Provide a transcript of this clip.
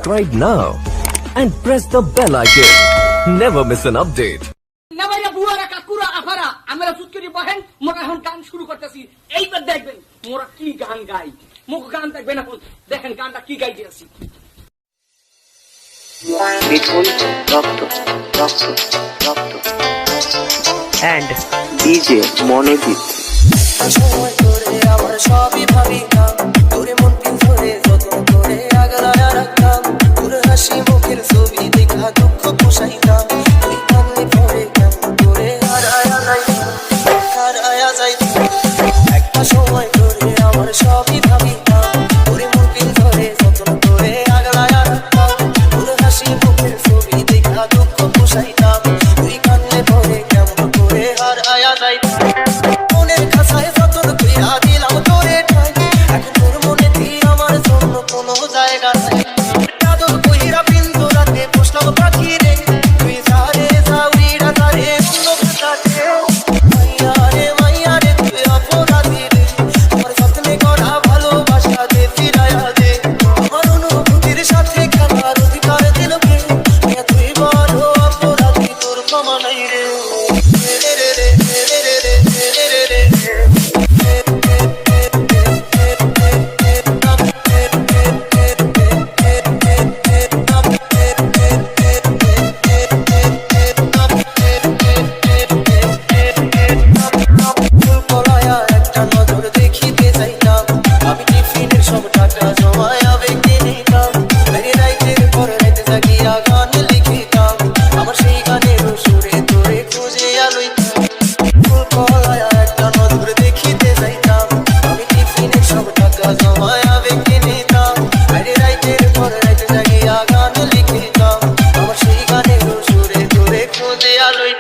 subscribe now and press the bell icon. Never miss an update. নামাইয়া বুয়ারা কাকুরা আফারা আমরা সুৎকরি বহেন মোরা এখন গান শুরু করতেছি। এইবার দেখবেন মোরা কি গান গাই। মুখ গান দেখবেন এখন দেখেন গানটা কি গাইতে আছি। Bitcoin, Doctor, and DJ Monedit. সময় করে আমার সবই ভাবিতাম, তোরে মন পিছনে যত্ন করে আগলায় রাখতাম, তোর হাসি মুখের ছবি দেখা দুঃখ পোষাইতাম, তুই কান্নে পড়ে কেমন করে হারায়া যাইতাম। একটা সময় করে আমার সবই ভাবিতাম, তোরে মন পিছনে যত্ন করে আগলায় রাখতাম, তোর হাসি মুখের ছবি দেখা দুঃখ পোষাইতাম, তুই কান্নে পড়ে কেমন করে হারায়া যাইতাম। মনের কাছায় যতন কইরা দিলাম তোরে ঠাই, এখন তোর মনে দিয়ে আমার জন্য কোনো জায়গা নাই। আদর কইরা পিঞ্জরাতে বসলাম পাখি রে, তুই যারে যাউরিরা যারে অন্য ভাষাতে। মাইয়া রে তুই অপরাধী রে, আমার যত্নে করা ভালোবাসা দে ফিরাইয়া দে। আমার অনুভূতির সাথে খেলার অধিকার দিল কে, তুই বড় অপরাধী, তোর ক্ষমা নাই রে। একটা নজর দেখিতে চাইতাম, আমি টিফিনের সব টাকা জমায়া বেঁকে নিতাম, রাইতের পর রাইতে জাগিয়া গান লিখিতাম, আমার সেই গানের সুরে তোরে খুঁজে আলইতাম। ফুলকলায় একটা নজর দেখিতে চাইতাম, আমি টিফিনের সব টাকা জমায়া বেঁকে নিতাম, রাইতের পর রাইতে জাগিয়া গান লিখিতাম, আমার সেই গানের সুরে তোরে খুঁজে আলইতাম।